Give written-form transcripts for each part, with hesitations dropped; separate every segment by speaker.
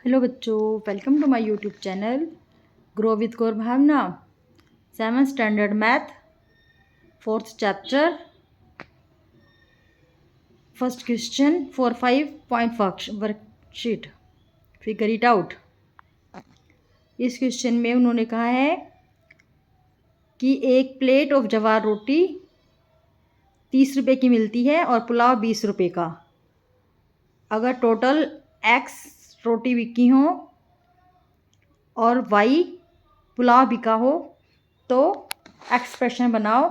Speaker 1: Hello बच्चों, welcome to my YouTube channel grow with Gaur Bhavna. 7th standard math, 4th chapter, first question for 5 point worksheet, figure it out. इस question में उन्होंने कहा है कि एक प्लेट ऑफ जवार रोटी 30 रुपये की मिलती है और पुलाव 20 रुपये का। अगर टोटल x रोटी बिकी हो और y पुलाव बिका हो तो एक्सप्रेशन बनाओ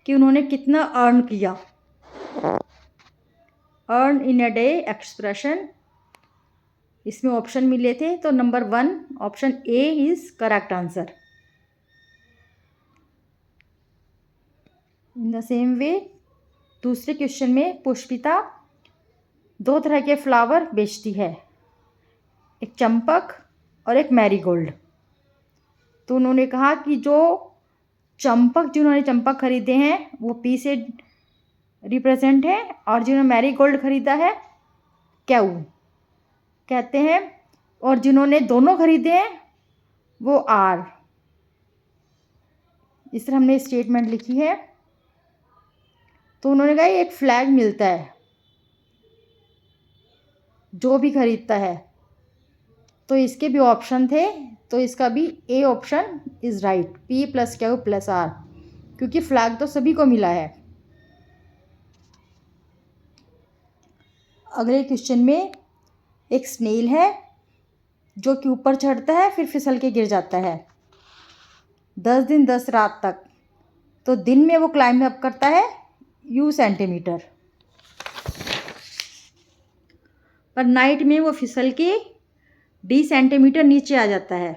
Speaker 1: कि उन्होंने कितना अर्न किया। Earn in a day expression, इसमें ऑप्शन मिले थे तो number 1 option A is correct answer. In the same way दूसरे क्वेश्चन में पुष्पिता 2 तरह के फ्लावर बेचती है, एक चंपक और एक मैरीगोल्ड। तो उन्होंने कहा कि जिन्होंने चंपक खरीदे हैं वो पी से रिप्रेजेंट है और जिन्होंने मैरीगोल्ड खरीदा है क्यू कहते हैं, और जिन्होंने दोनों खरीदे हैं वो आर। इस तरह हमने स्टेटमेंट लिखी है। तो उन्होंने कहा एक फ्लैग मिलता है जो भी खरीदता है, तो इसके भी ऑप्शन थे, तो इसका भी a option is right, P plus Q plus R, क्योंकि फ्लैग तो सभी को मिला है। अगले क्वेश्चन में एक स्नेल है जो कि ऊपर चढ़ता है फिर फिसल के गिर जाता है 10 दिन 10 रात तक। तो दिन में वो क्लाइंब अप करता है u सेंटीमीटर, पर नाइट में वो फिसल के d सेंटीमीटर नीचे आ जाता है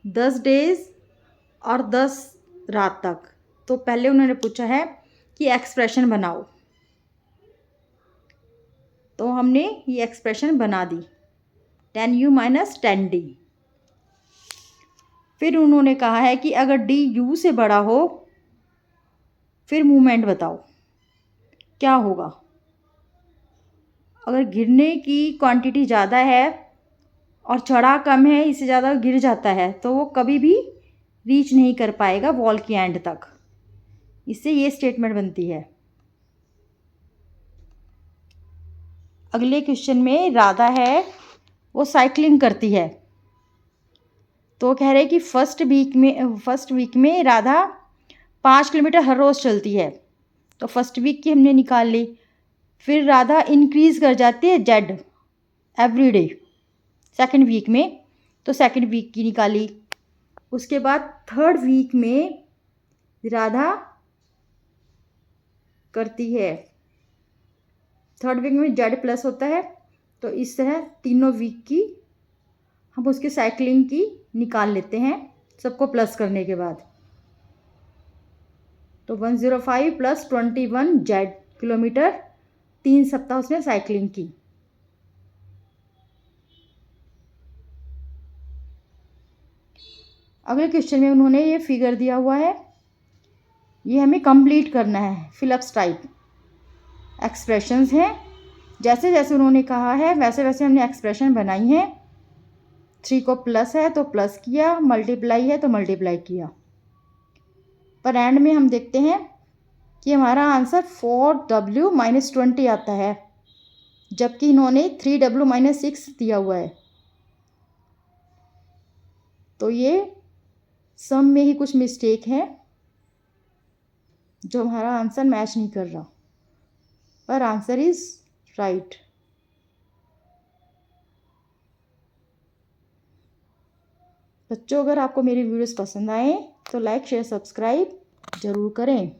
Speaker 1: 10 डेज और 10 रात तक। तो पहले उन्होंने पूछा है कि एक्सप्रेशन बनाओ, तो हमने ये एक्सप्रेशन बना दी 10u माइनस 10d। फिर उन्होंने कहा है कि अगर d u से बड़ा हो फिर मूवमेंट बताओ क्या होगा। अगर गिरने की क्वांटिटी ज़्यादा है और चढ़ा कम है, इससे ज़्यादा गिर जाता है तो वो कभी भी रीच नहीं कर पाएगा वॉल की एंड तक। इससे ये स्टेटमेंट बनती है। अगले क्वेश्चन में राधा है, वो साइकिलिंग करती है। तो कह रहे कि फर्स्ट वीक में राधा 5 किलोमीटर हर रोज़ चलती है, तो फर्स्ट वीक की हमने निकाल ली। फिर राधा इंक्रीज़ कर जाती है Z every day second week में, तो सेकेंड वीक की निकाली। उसके बाद थर्ड वीक में राधा करती है, थर्ड वीक में जेड प्लस होता है, तो इस तरह तीनों वीक की हम उसकी साइकिलिंग की निकाल लेते हैं सबको प्लस करने के बाद। तो 105 प्लस 21 जेड किलोमीटर 3 सप्ताह उसने साइकिलिंग की। अगले क्वेश्चन में उन्होंने ये फिगर दिया हुआ है, ये हमें कंप्लीट करना है। फिलअप्स टाइप एक्सप्रेशंस हैं, जैसे जैसे उन्होंने कहा है वैसे वैसे हमने एक्सप्रेशन बनाई है। 3 को प्लस है तो प्लस किया, मल्टीप्लाई है तो मल्टीप्लाई किया, पर एंड में हम देखते हैं कि हमारा आंसर 4w माइनस 20 आता है, जबकि इन्होंने 3w माइनस 6 दिया हुआ है। तो ये सम में ही कुछ मिस्टेक है जो हमारा आंसर मैच नहीं कर रहा, पर आंसर इज राइट। बच्चों, अगर आपको मेरी वीडियोस पसंद आए तो लाइक शेयर सब्सक्राइब ज़रूर करें।